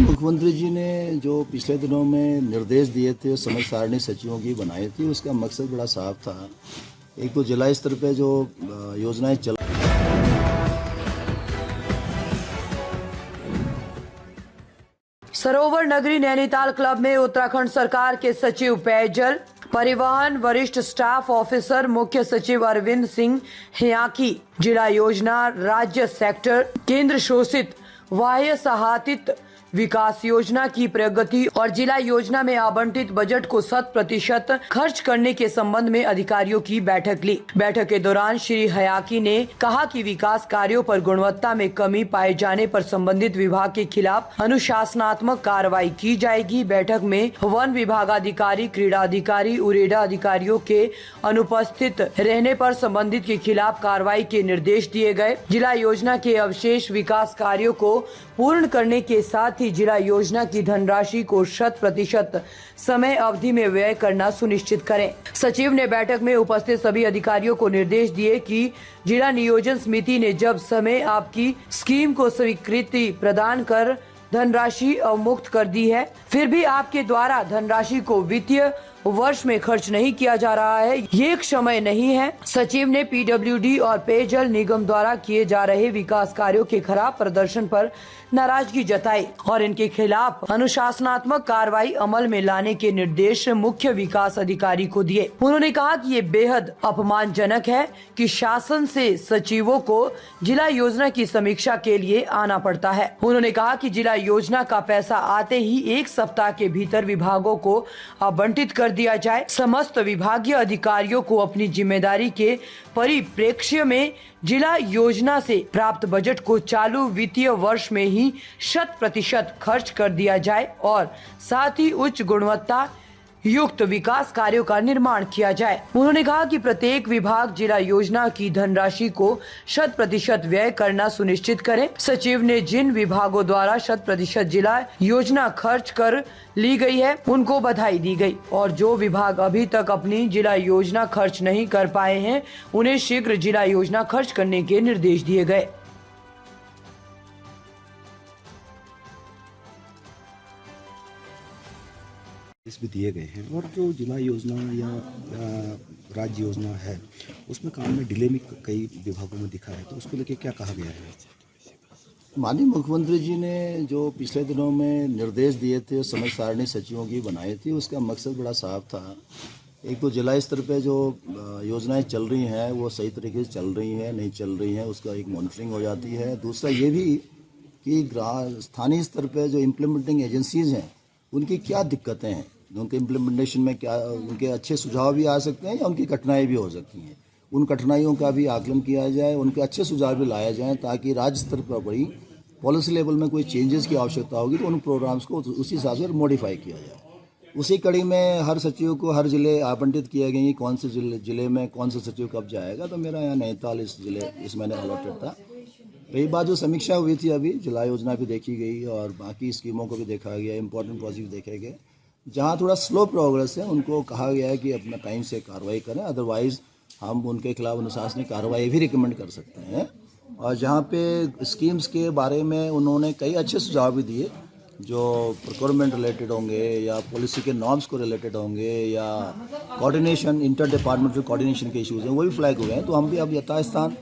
मुख्यमंत्री जी ने जो पिछले दिनों में निर्देश दिए थे समय सारणी सचिवों की बनाई थी, उसका मकसद बड़ा साफ था। एक तो जिला स्तर पे जो योजनाएं चल सरोवर नगरी नैनीताल क्लब में उत्तराखंड सरकार के सचिव पेयजल परिवहन वरिष्ठ स्टाफ ऑफिसर मुख्य सचिव अरविंद सिंह हियाकी, जिला योजना राज्य सेक्टर केंद्र शोषित बाह्य सहायतित विकास योजना की प्रगति और जिला योजना में आवंटित बजट को 100% खर्च करने के संबंध में अधिकारियों की बैठक ली। बैठक के दौरान श्री हयाकी ने कहा कि विकास कार्यों पर गुणवत्ता में कमी पाए जाने पर संबंधित विभाग के खिलाफ अनुशासनात्मक कार्रवाई की जाएगी। बैठक में वन विभागाधिकारी, क्रीड़ा अधिकारी, उरेडा अधिकारियों के अनुपस्थित रहने पर संबंधित के खिलाफ कार्रवाई के निर्देश दिए गए। जिला योजना के अवशेष विकास कार्यों को पूर्ण करने के साथ ही जिला योजना की धनराशि को 100% समय अवधि में व्यय करना सुनिश्चित करें। सचिव ने बैठक में उपस्थित सभी अधिकारियों को निर्देश दिए कि जिला नियोजन समिति ने जब समय आपकी स्कीम को स्वीकृति प्रदान कर धनराशि अवमुक्त कर दी है, फिर भी आपके द्वारा धनराशि को वित्तीय वर्ष में खर्च नहीं किया जा रहा है, ये एक समय नहीं है। सचिव ने पीडब्ल्यूडी और पेयजल निगम द्वारा किए जा रहे विकास कार्यों के खराब प्रदर्शन पर नाराजगी जताई और इनके खिलाफ अनुशासनात्मक कार्रवाई अमल में लाने के निर्देश मुख्य विकास अधिकारी को दिए। उन्होंने कहा कि ये बेहद अपमानजनक है कि शासन से सचिवों को जिला योजना की समीक्षा के लिए आना पड़ता है। उन्होंने कहा कि जिला योजना का पैसा आते ही 1 सप्ताह के भीतर विभागों को आवंटित कर दिया जाए। समस्त विभागीय अधिकारियों को अपनी जिम्मेदारी के परिप्रेक्ष्य में जिला योजना से प्राप्त बजट को चालू वित्तीय वर्ष में ही 100% खर्च कर दिया जाए और साथ ही उच्च गुणवत्ता युक्त विकास कार्यों का निर्माण किया जाए। उन्होंने कहा कि प्रत्येक विभाग जिला योजना की धनराशि को 100% व्यय करना सुनिश्चित करे। सचिव ने जिन विभागों द्वारा 100% जिला योजना खर्च कर ली गई है, उनको बधाई दी गई और जो विभाग अभी तक अपनी जिला योजना खर्च नहीं कर पाए हैं, उन्हें शीघ्र जिला योजना खर्च करने के निर्देश दिए गए। भी दिए गए हैं और जो जिला योजना या राज्य योजना है उसमें काम में डिले में कई विभागों में दिखा है, तो उसको लेके क्या कहा गया है? माननीय मुख्यमंत्री जी ने जो पिछले दिनों में निर्देश दिए थे समय सारणी सचिवों की बनाई थी, उसका मकसद बड़ा साफ था। एक तो जिला स्तर पे जो योजनाएं चल रही हैं वो सही तरीके से चल रही हैं, नहीं चल रही हैं, उसका एक मॉनिटरिंग हो जाती है। दूसरा ये भी कि स्थानीय स्तर पे जो इम्प्लीमेंटिंग एजेंसीज हैं उनकी क्या दिक्कतें हैं, उनके इम्प्लीमेंटेशन में क्या उनके अच्छे सुझाव भी आ सकते हैं या उनकी कठिनाई भी हो सकती हैं। उन कठिनाइयों का भी आकलन किया जाए, उनके अच्छे सुझाव भी लाए जाएं ताकि राज्य स्तर पर बड़ी पॉलिसी लेवल में कोई चेंजेस की आवश्यकता होगी तो उन प्रोग्राम्स को उसी हिसाब से मॉडिफाई किया जाए। उसी कड़ी में हर सचिव को हर जिले आवंटित किए गए, कौन से जिले में कौन सा सचिव कब जाएगा। तो मेरा यहाँ नैनीताल इस महीने अलॉटेड था। रही बात जो समीक्षा हुई थी, अभी जिला योजना भी देखी गई और बाकी स्कीमों को भी देखा गया, इंपॉर्टेंट प्रोजेक्ट देखे गए। जहाँ थोड़ा स्लो प्रोग्रेस है उनको कहा गया है कि अपना टाइम से कार्रवाई करें, अदरवाइज़ हम उनके खिलाफ अनुशासनिक कार्रवाई भी रिकमेंड कर सकते हैं। और जहाँ पे स्कीम्स के बारे में उन्होंने कई अच्छे सुझाव भी दिए जो प्रोक्योरमेंट रिलेटेड होंगे या पॉलिसी के नॉर्म्स को रिलेटेड होंगे या कोऑर्डिनेशन, इंटर डिपार्टमेंटल कोऑर्डिनेशन के इश्यूज़ हैं, वो भी फ्लैग हुए हैं। तो हम भी अब यथास्थान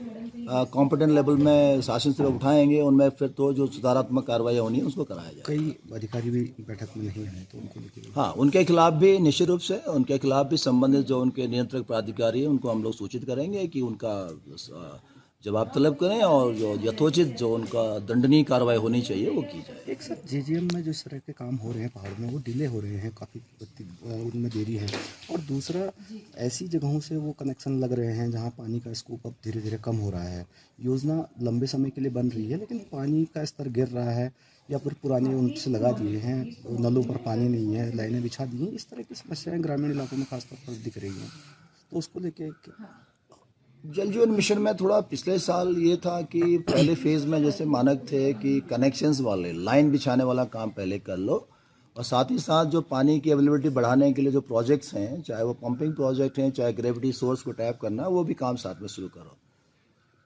कॉम्पिटेंट लेवल में शासन से उठाएंगे, उनमें फिर तो जो सुधारात्मक कार्रवाई होनी है उसको कराया जाए। कई अधिकारी भी बैठक में नहीं आए तो उनको लेके हाँ, उनके खिलाफ भी निश्चित रूप से उनके खिलाफ भी संबंधित जो उनके नियंत्रक प्राधिकारी हैं उनको हम लोग सूचित करेंगे कि उनका जवाब तलब करें और जो यथोचित जो उनका दंडनीय कार्रवाई होनी चाहिए वो की जाए। एक सर जेजीएम में जो इस तरह के काम हो रहे हैं पहाड़ में, वो डिले हो रहे हैं, काफ़ी उनमें देरी है। और दूसरा, ऐसी जगहों से वो कनेक्शन लग रहे हैं जहां पानी का स्कूप अब धीरे धीरे कम हो रहा है। योजना लंबे समय के लिए बन रही है लेकिन पानी का स्तर गिर रहा है या फिर पुराने उनसे लगा दिए हैं, नलों पर पानी नहीं है, लाइनें बिछा दी हैं। इस तरह की समस्याएँ ग्रामीण इलाकों में खासतौर पर दिख रही हैं, तो उसको लेके जल जीवन मिशन में थोड़ा पिछले साल ये था कि पहले फेज़ में जैसे मानक थे कि कनेक्शंस वाले लाइन बिछाने वाला काम पहले कर लो और साथ ही साथ जो पानी की अवेलेबिलिटी बढ़ाने के लिए जो प्रोजेक्ट्स हैं, चाहे वो पंपिंग प्रोजेक्ट हैं, चाहे ग्रेविटी सोर्स को टैप करना, वो भी काम साथ में शुरू करो।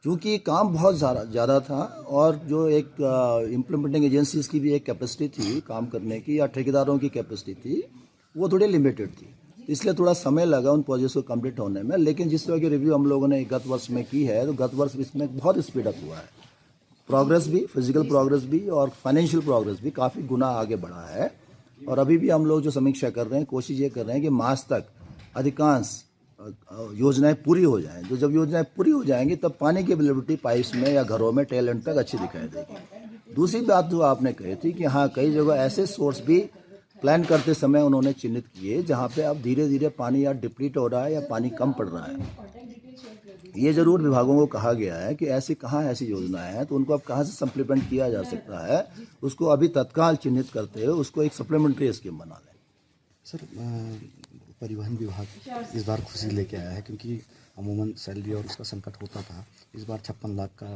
क्योंकि काम बहुत ज़्यादा था और जो एक इम्प्लीमेंटिंग एजेंसीज की भी एक कैपेसिटी थी काम करने की या ठेकेदारों की कैपेसिटी थी वो थोड़ी लिमिटेड थी, इसलिए थोड़ा समय लगा उन प्रोजेक्ट्स को कंप्लीट होने में। लेकिन जिस तरह की रिव्यू हम लोगों ने गत वर्ष में की है तो गत वर्ष इसमें बहुत स्पीड अप हुआ है, प्रोग्रेस भी, फिजिकल प्रोग्रेस भी और फाइनेंशियल प्रोग्रेस भी काफ़ी गुना आगे बढ़ा है। और अभी भी हम लोग जो समीक्षा कर रहे हैं, कोशिश ये कर रहे हैं कि मार्च तक अधिकांश योजनाएं पूरी हो जाएं। तो जब योजनाएं पूरी हो जाएंगी तब पानी की अवेलेबिलिटी पाइप्स में या घरों में टेल एंड तक अच्छी दिखाई देगी। दूसरी बात जो आपने कही थी कि हाँ, कई जगह ऐसे सोर्स भी प्लान करते समय उन्होंने चिन्हित किए जहाँ पे अब धीरे धीरे पानी या डिप्लीट हो रहा है या पानी कम पड़ रहा है। ये जरूर विभागों को कहा गया है कि ऐसी योजनाएं हैं तो उनको अब कहाँ से सप्लीमेंट किया जा सकता है, उसको अभी तत्काल चिन्हित करते हुए उसको एक सप्लीमेंट्री स्कीम बना लें। सर, परिवहन विभाग इस बार खुशी लेके आया है क्योंकि अमूमन सैलरी और उसका संकट होता था। इस बार 56 लाख का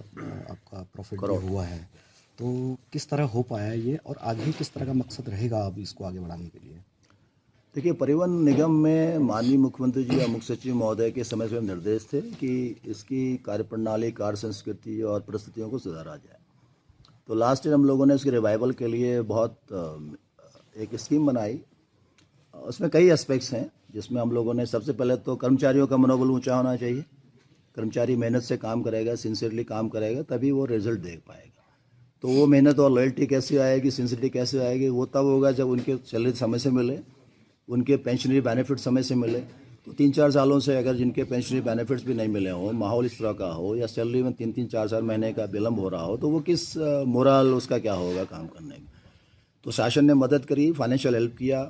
आपका प्रॉफिट भी हुआ है, तो किस तरह हो पाया ये और आगे किस तरह का मकसद रहेगा अब इसको आगे बढ़ाने के लिए? देखिए, परिवहन निगम में माननीय मुख्यमंत्री जी या मुख्य सचिव महोदय के समय से निर्देश थे कि इसकी कार्यप्रणाली, कार्य संस्कृति और परिस्थितियों को सुधारा जाए। तो लास्ट ईयर हम लोगों ने इसके रिवाइवल के लिए बहुत एक स्कीम बनाई। उसमें कई एस्पेक्ट्स हैं जिसमें हम लोगों ने सबसे पहले तो कर्मचारियों का मनोबल ऊंचा होना चाहिए। कर्मचारी मेहनत से काम करेगा, सिंसियरली काम करेगा, तभी वो रिजल्ट देख पाएगा। तो वो मेहनत और लॉयल्टी कैसे आएगी, सिंसियरिटी कैसे आएगी, वो तब होगा जब उनके सैलरी समय से मिले, उनके पेंशनरी बेनिफिट समय से मिले। तो 3-4 सालों से अगर जिनके पेंशनरी बेनिफिट्स भी नहीं मिले हों, माहौल इस तरह का हो या सैलरी में 3-3, 4-4 महीने का विलम्ब हो रहा हो, तो वो किस मोरल उसका क्या होगा काम करने में। तो शासन ने मदद करी, फाइनेंशियल हेल्प किया,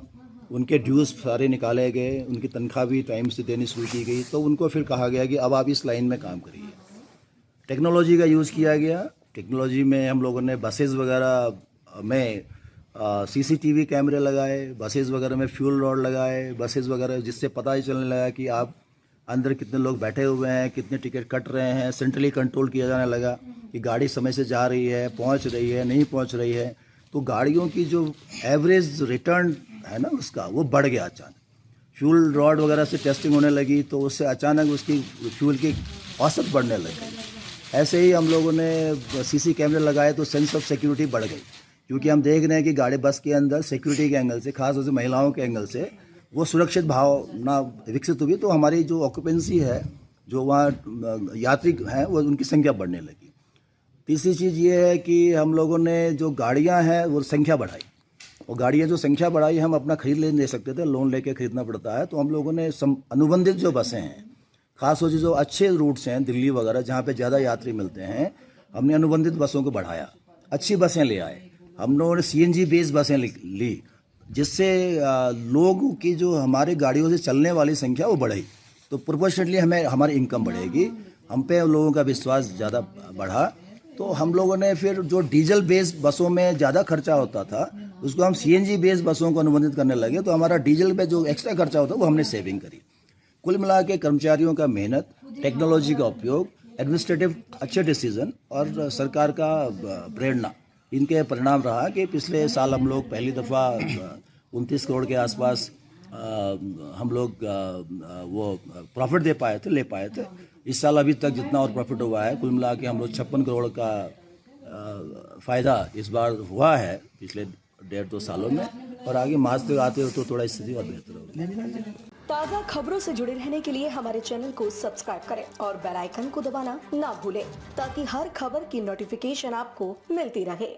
उनके ड्यूज़ सारे निकाले गए, उनकी तनख्वाह भी टाइम से देनी शुरू की गई। तो उनको फिर कहा गया कि अब आप इस लाइन में काम करिए। टेक्नोलॉजी का यूज़ किया गया। टेक्नोलॉजी में हम लोगों ने बसेज़ वगैरह में CCTV कैमरे लगाए, बसेज़ वगैरह में फ्यूल रॉड लगाए, बसेज़ वगैरह जिससे पता ही चलने लगा कि आप अंदर कितने लोग बैठे हुए हैं, कितने टिकट कट रहे हैं। सेंट्रली कंट्रोल किया जाने लगा कि गाड़ी समय से जा रही है, पहुंच रही है, नहीं पहुंच रही है। तो गाड़ियों की जो एवरेज रिटर्न है ना उसका, वो बढ़ गया अचानक। फ्यूल रॉड वगैरह से टेस्टिंग होने लगी तो उससे अचानक उसकी फ्यूल की औसत बढ़ने लगी। ऐसे ही हम लोगों ने CC कैमरे लगाए तो सेंस ऑफ सिक्योरिटी बढ़ गई, क्योंकि हम देख रहे हैं कि गाड़ी बस के अंदर सिक्योरिटी के एंगल से, खासतौर से महिलाओं के एंगल से, वो सुरक्षित भावना विकसित हुई। तो हमारी जो ऑक्यूपेंसी है, जो वहाँ यात्री हैं, वो उनकी संख्या बढ़ने लगी। तीसरी चीज़ ये है कि हम लोगों ने जो गाड़ियाँ हैं वो संख्या बढ़ाई, और गाड़ियाँ जो संख्या बढ़ाई हम अपना खरीद नहीं सकते थे, लोन लेके खरीदना पड़ता है। तो हम लोगों ने अनुबंधित जो बसें हैं, खासतौर से जो अच्छे रूट्स हैं दिल्ली वगैरह जहाँ पे ज़्यादा यात्री मिलते हैं, हमने अनुबंधित बसों को बढ़ाया, अच्छी बसें ले आए। हम लोगों ने CNG बेस्ड बसें ली, जिससे लोगों की जो हमारे गाड़ियों से चलने वाली संख्या वो बढ़ी। तो प्रोपोर्शनेटली हमें हमारी इनकम बढ़ेगी, हम पे लोगों का विश्वास ज़्यादा बढ़ा। तो हम लोगों ने फिर जो डीजल बेस्ड बसों में ज़्यादा खर्चा होता था उसको हम CNG बेस्ड बसों को अनुबंधित करने लगे। तो हमारा डीजल पे जो एक्स्ट्रा खर्चा होता है वो हमने सेविंग करी। कुल मिला के कर्मचारियों का मेहनत, टेक्नोलॉजी का उपयोग, एडमिनिस्ट्रेटिव अच्छे डिसीजन और सरकार का प्रेरणा, इनके परिणाम रहा कि पिछले साल हम लोग पहली दफ़ा 29 करोड़ के आसपास हम लोग वो प्रॉफिट ले पाए थे। इस साल अभी तक जितना और प्रॉफिट हुआ है, कुल मिला के हम लोग 56 करोड़ का फ़ायदा इस बार हुआ है पिछले 1.5-2 सालों में, और आगे मार्च तक आते हो तो थोड़ा स्थिति और बेहतर होगी। ताज़ा खबरों से जुड़े रहने के लिए हमारे चैनल को सब्सक्राइब करें और बेल आइकन को दबाना ना भूलें, ताकि हर खबर की नोटिफिकेशन आपको मिलती रहे।